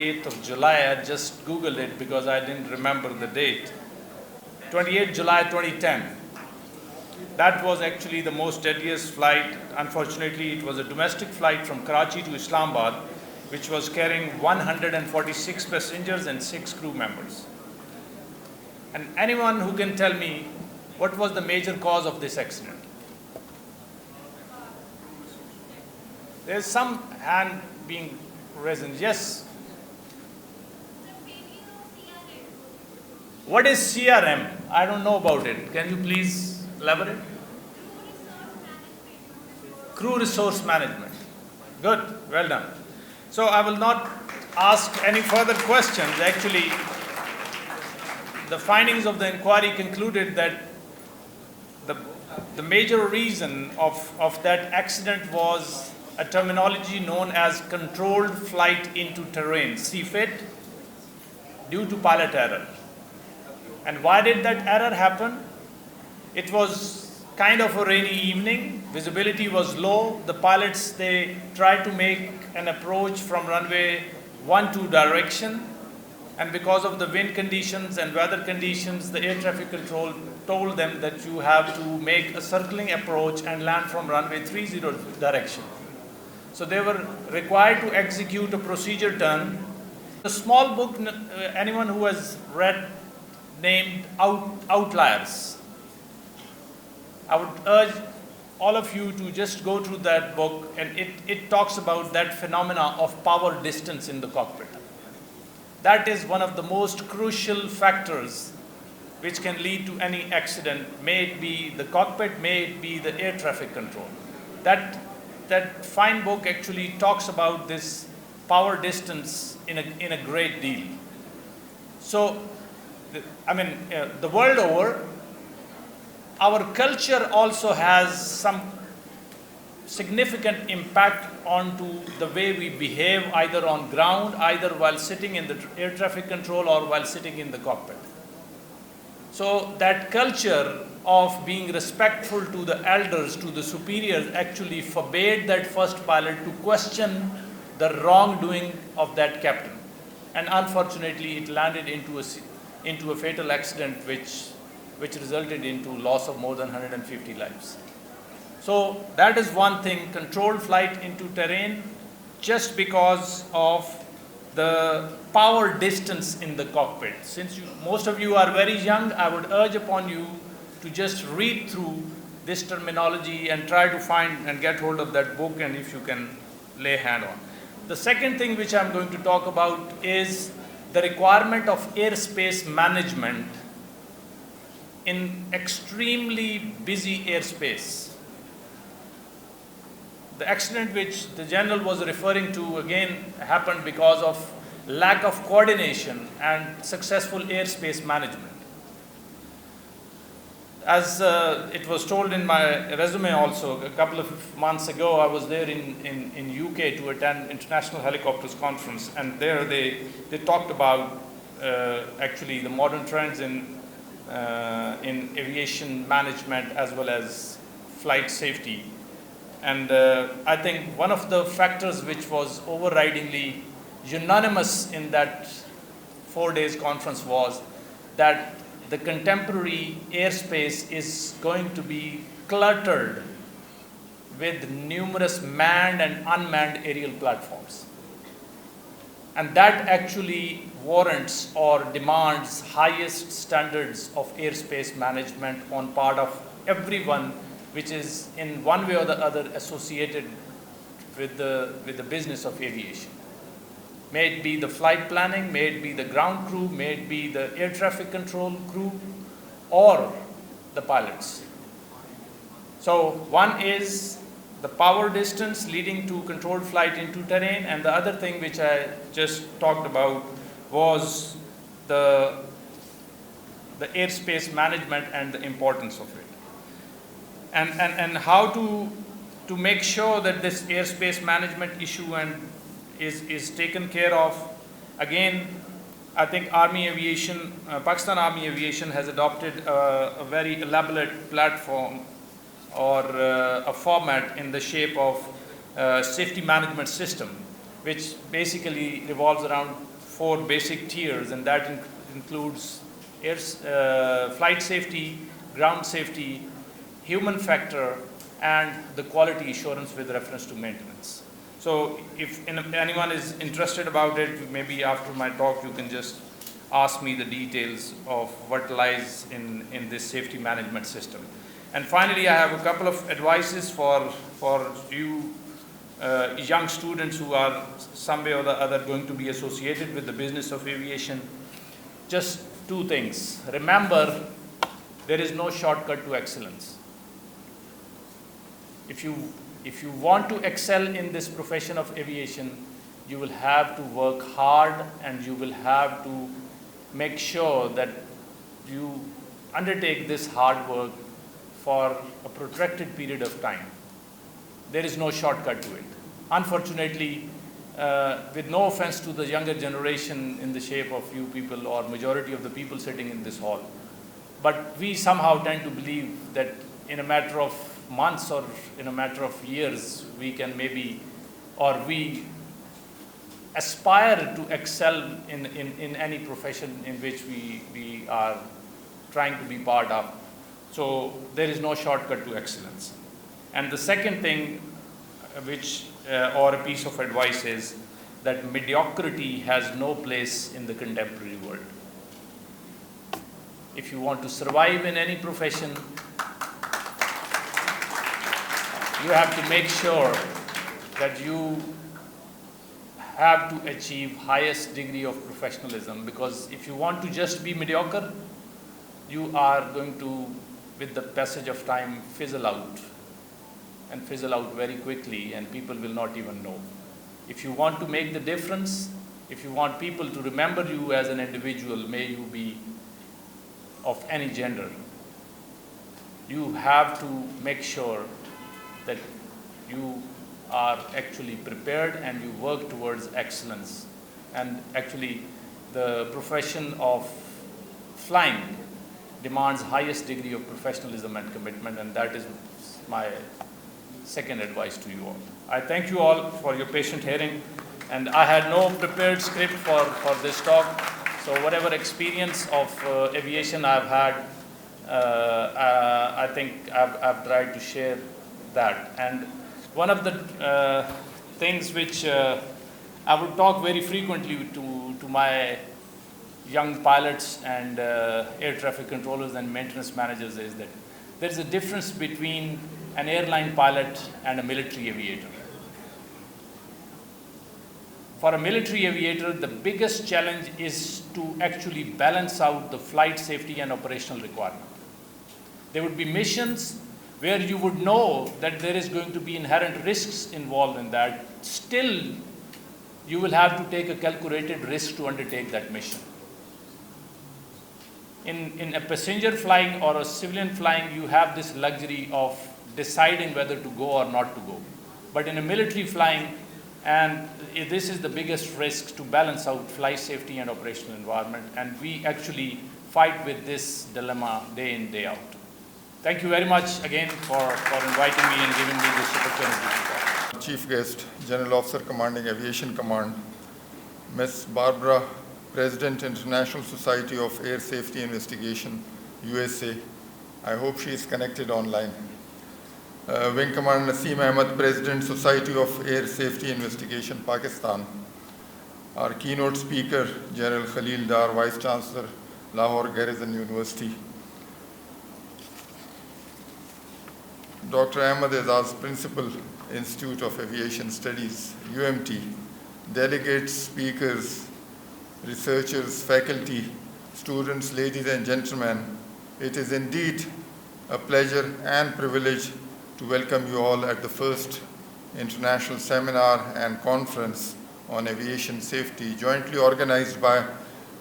8th of July. I just Googled it because I didn't remember the date. 28 July 2010. That was actually the most deadliest flight. Unfortunately, it was a domestic flight from Karachi to Islamabad, which was carrying 146 passengers and 6 crew members. And anyone who can tell me what was the major cause of this accident? There's some hand being raised. Yes. What is CRM? I don't know about it. Can you please elaborate? Crew resource management. Good, well done. So I will not ask any further questions. Actually, the findings of the inquiry concluded that the major reason of that accident was a terminology known as controlled flight into terrain, CFIT, due to pilot error. And why did that error happen? It was kind of a rainy evening, visibility was low, the pilots, they tried to make an approach from runway 12 direction, and because of the wind conditions and weather conditions, the air traffic control told them that you have to make a circling approach and land from runway 30 direction. So they were required to execute a procedure turn. A small book, anyone who has read, named Outliers. I would urge all of you to just go through that book, and it talks about that phenomena of power distance in the cockpit. That is one of the most crucial factors which can lead to any accident, may it be the cockpit, may it be the air traffic control. That fine book actually talks about this power distance in a great deal. So, the world over, our culture also has some significant impact onto the way we behave either on ground, either while sitting in the air traffic control or while sitting in the cockpit. So that culture of being respectful to the elders, to the superiors, actually forbade that first pilot to question the wrongdoing of that captain. And unfortunately, it landed into a fatal accident which resulted into loss of more than 150 lives. So that is one thing, controlled flight into terrain, just because of the power distance in the cockpit. Since most of you are very young, I would urge upon you to just read through this terminology and try to find and get hold of that book, and if you can lay hand on. The second thing which I'm going to talk about is the requirement of airspace management in extremely busy airspace. The accident which the general was referring to again happened because of lack of coordination and successful airspace management. As it was told in my resume also, a couple of months ago, I was there in UK to attend International Helicopters Conference, and there they talked about actually the modern trends in aviation management as well as flight safety. And I think one of the factors which was overridingly unanimous in that 4 days conference was that the contemporary airspace is going to be cluttered with numerous manned and unmanned aerial platforms. And that actually warrants or demands highest standards of airspace management on part of everyone which is in one way or the other associated with the business of aviation. May it be the flight planning, may it be the ground crew, may it be the air traffic control crew, or the pilots. So one is the power distance leading to controlled flight into terrain, and the other thing which I just talked about was the airspace management and the importance of it. And how to make sure that this airspace management issue is taken care of. Again, I think Pakistan Army Aviation has adopted a very elaborate platform or a format in the shape of safety management system, which basically revolves around 4 basic tiers, and that includes flight safety, ground safety, human factor, and the quality assurance with reference to maintenance. So if anyone is interested about it, maybe after my talk you can just ask me the details of what lies in this safety management system. And finally, I have a couple of advices for you young students who are some way or the other going to be associated with the business of aviation. Just 2 things. Remember, there is no shortcut to excellence. If you want to excel in this profession of aviation, you will have to work hard, and you will have to make sure that you undertake this hard work for a protracted period of time. There is no shortcut to it. Unfortunately, with no offense to the younger generation in the shape of you people or majority of the people sitting in this hall, but we somehow tend to believe that in a matter of months or in a matter of years, we can maybe, or we aspire to excel in any profession in which we are trying to be part of. So there is no shortcut to excellence. And the second thing, or a piece of advice, is that mediocrity has no place in the contemporary world. If you want to survive in any profession, you have to make sure that you have to achieve highest degree of professionalism, because if you want to just be mediocre, you are going to, with the passage of time, fizzle out very quickly, and people will not even know. If you want to make the difference, if you want people to remember you as an individual, may you be of any gender, you have to make sure that you are actually prepared and you work towards excellence. And actually, the profession of flying demands highest degree of professionalism and commitment, and that is my second advice to you all. I thank you all for your patient hearing, and I had no prepared script for this talk, so whatever experience of aviation I've had, I think I've tried to share that. And one of the things which I would talk very frequently to my young pilots and air traffic controllers and maintenance managers is that there's a difference between an airline pilot and a military aviator. For a military aviator, the biggest challenge is to actually balance out the flight safety and operational requirement. There would be missions where you would know that there is going to be inherent risks involved in that. Still, you will have to take a calculated risk to undertake that mission. In a passenger flying or a civilian flying, you have this luxury of deciding whether to go or not to go. But in a military flying, and this is the biggest risk, to balance out flight safety and operational environment, and we actually fight with this dilemma day in, day out. Thank you very much again for inviting me and giving me this opportunity to talk. Chief Guest, General Officer Commanding Aviation Command, Ms. Barbara, President, International Society of Air Safety Investigation, USA. I hope she is connected online. Wing Commander Naseem Ahmed, President, Society of Air Safety Investigation, Pakistan. Our keynote speaker, General Khalil Dar, Vice Chancellor, Lahore Garrison University. Dr. Ahmed Azaz, Principal, Institute of Aviation Studies, UMT. Delegates, speakers, researchers, faculty, students, ladies and gentlemen, it is indeed a pleasure and privilege to welcome you all at the first international seminar and conference on aviation safety, jointly organized by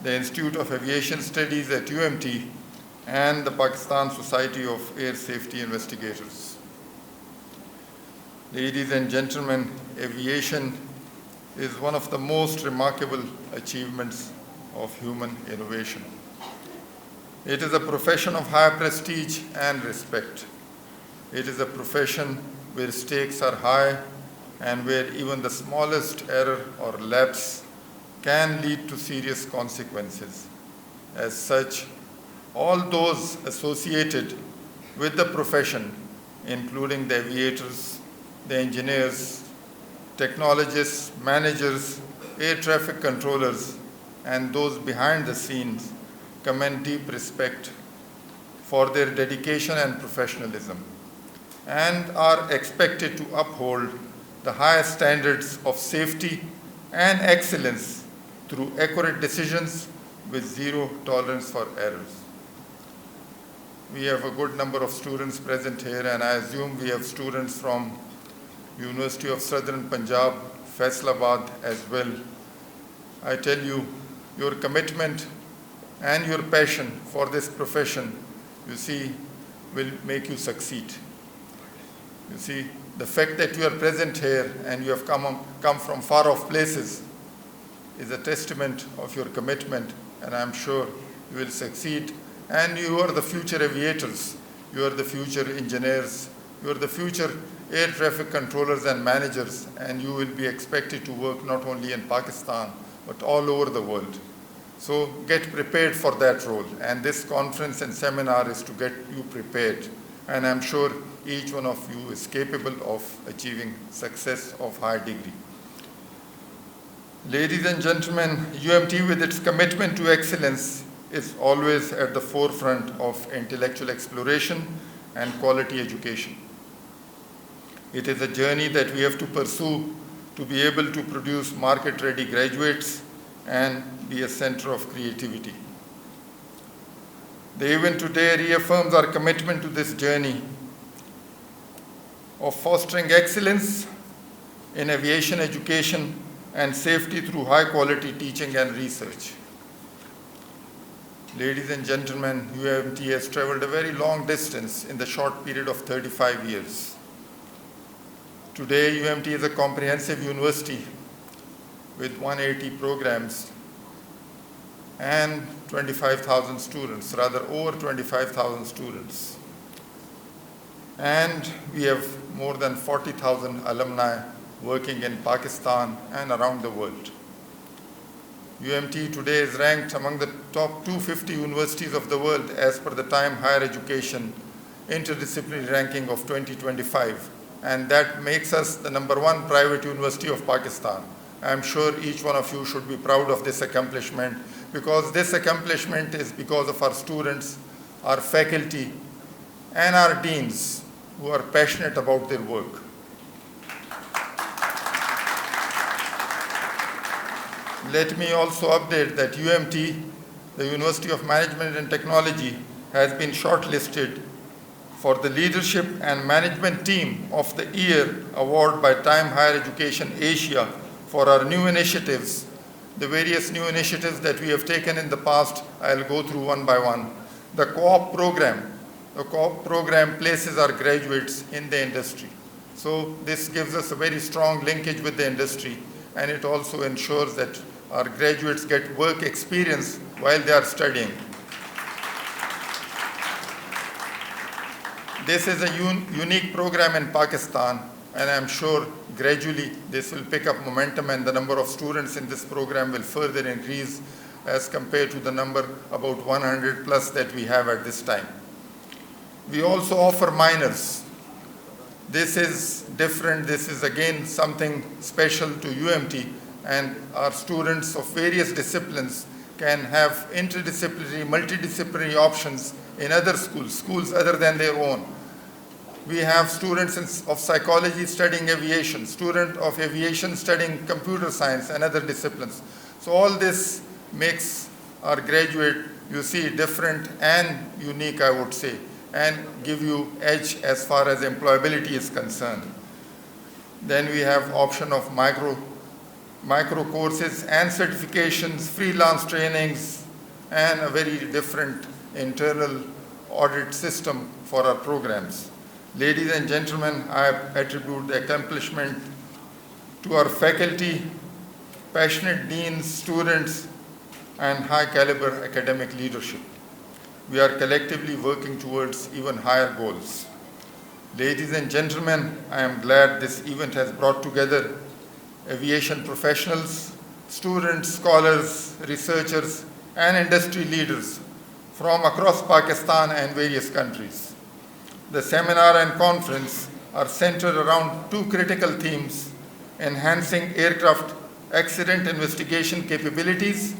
the Institute of Aviation Studies at UMT and the Pakistan Society of Air Safety Investigators. Ladies and gentlemen, aviation is one of the most remarkable achievements of human innovation. It is a profession of high prestige and respect. It is a profession where stakes are high and where even the smallest error or lapse can lead to serious consequences. As such, all those associated with the profession, including the aviators, the engineers, technologists, managers, air traffic controllers, and those behind the scenes, commend deep respect for their dedication and professionalism, and are expected to uphold the highest standards of safety and excellence through accurate decisions with zero tolerance for errors. We have a good number of students present here, and I assume we have students from University of Southern Punjab, Faisalabad as well. I tell you, your commitment and your passion for this profession, you see, will make you succeed. You see, the fact that you are present here and you have come from far off places is a testament of your commitment, and I'm sure you will succeed. And you are the future aviators, you are the future engineers, you are the future air traffic controllers and managers, and you will be expected to work not only in Pakistan, but all over the world. So get prepared for that role, and this conference and seminar is to get you prepared. And I'm sure each one of you is capable of achieving success of high degree. Ladies and gentlemen, UMT with its commitment to excellence is always at the forefront of intellectual exploration and quality education. It is a journey that we have to pursue to be able to produce market-ready graduates and be a center of creativity. The event today reaffirms our commitment to this journey of fostering excellence in aviation education and safety through high-quality teaching and research. Ladies and gentlemen, UMT has traveled a very long distance in the short period of 35 years. Today, UMT is a comprehensive university with 180 programs and 25,000 students, rather over 25,000 students. And we have more than 40,000 alumni working in Pakistan and around the world. UMT today is ranked among the top 250 universities of the world as per the Time Higher Education Interdisciplinary Ranking of 2025. And that makes us the #1 private university of Pakistan. I'm sure each one of you should be proud of this accomplishment, because this accomplishment is because of our students, our faculty, and our deans who are passionate about their work. Let me also update that UMT, the University of Management and Technology, has been shortlisted for the Leadership and Management Team of the Year award by Time Higher Education Asia for our new initiatives, the various new initiatives that we have taken in the past. I'll go through one by one. The co-op program. The co-op program places our graduates in the industry. So this gives us a very strong linkage with the industry, and it also ensures that our graduates get work experience while they are studying. This is a unique program in Pakistan, and I'm sure gradually this will pick up momentum, and the number of students in this program will further increase as compared to the number about 100 plus that we have at this time. We also offer minors. This is different. This is again something special to UMT, and our students of various disciplines can have interdisciplinary, multidisciplinary options in other schools other than their own. We have students of psychology studying aviation, student of aviation studying computer science and other disciplines. So all this makes our graduate, you see, different and unique, I would say, and give you edge as far as employability is concerned. Then we have option of micro courses and certifications, freelance trainings, and a very different internal audit system for our programs. Ladies and gentlemen, I attribute the accomplishment to our faculty, passionate deans, students, and high caliber academic leadership. We are collectively working towards even higher goals. Ladies and gentlemen, I am glad this event has brought together aviation professionals, students, scholars, researchers, and industry leaders from across Pakistan and various countries. The seminar and conference are centered around two critical themes: enhancing aircraft accident investigation capabilities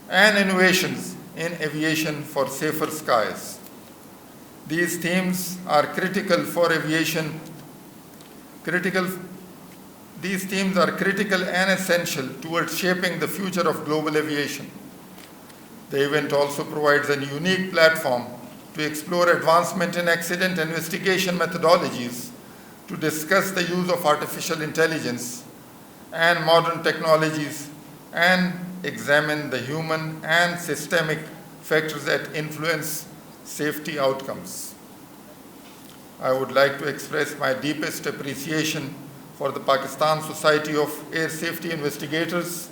and innovations in aviation for safer skies. These themes are critical These themes are critical and essential towards shaping the future of global aviation. The event also provides a unique platform to explore advancement in accident investigation methodologies, to discuss the use of artificial intelligence and modern technologies, and examine the human and systemic factors that influence safety outcomes. I would like to express my deepest appreciation for the Pakistan Society of Air Safety Investigators,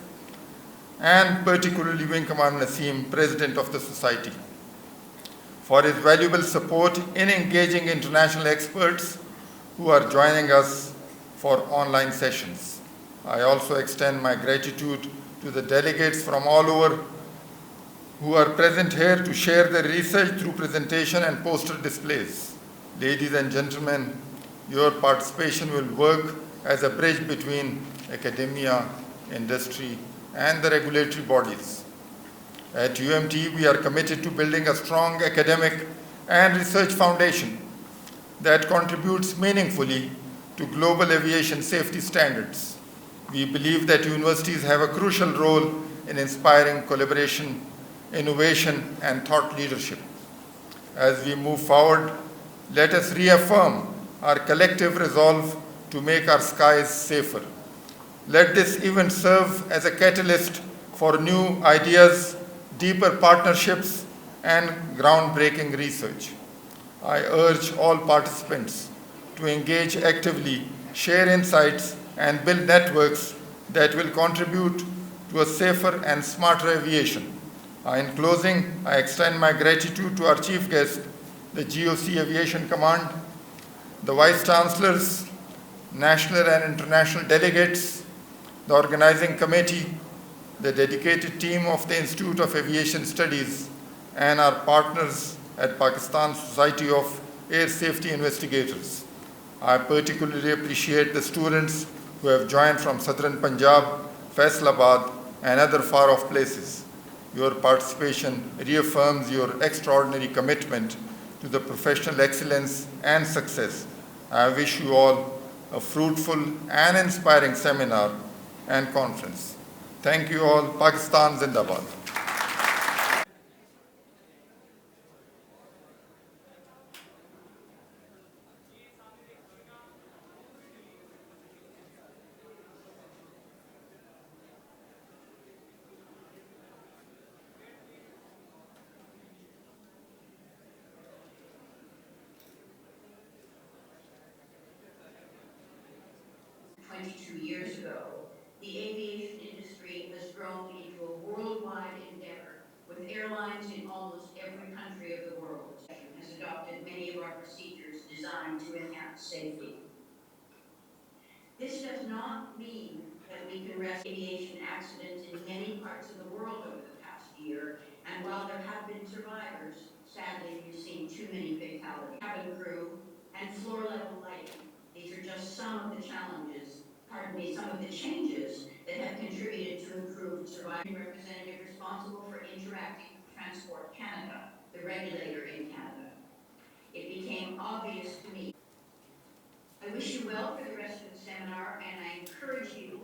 and particularly Wing Commander Naseem, President of the Society, for his valuable support in engaging international experts who are joining us for online sessions. I also extend my gratitude to the delegates from all over who are present here to share their research through presentation and poster displays. Ladies and gentlemen, your participation will work as a bridge between academia, industry, and the regulatory bodies. At UMT, we are committed to building a strong academic and research foundation that contributes meaningfully to global aviation safety standards. We believe that universities have a crucial role in inspiring collaboration, innovation, and thought leadership. As we move forward, let us reaffirm our collective resolve to make our skies safer. Let this event serve as a catalyst for new ideas, deeper partnerships, and groundbreaking research. I urge all participants to engage actively, share insights, and build networks that will contribute to a safer and smarter aviation. In closing, I extend my gratitude to our chief guest, the GOC Aviation Command, the Vice Chancellors, national and international delegates, the organizing committee, the dedicated team of the Institute of Aviation Studies, and our partners at Pakistan Society of Air Safety Investigators. I particularly appreciate the students who have joined from southern Punjab, Faisalabad, and other far-off places. Your participation reaffirms your extraordinary commitment to the professional excellence and success. I wish you all a fruitful and inspiring seminar and conference. Thank you all. Pakistan Zindabad. I wish you well for the rest of the seminar, and I encourage you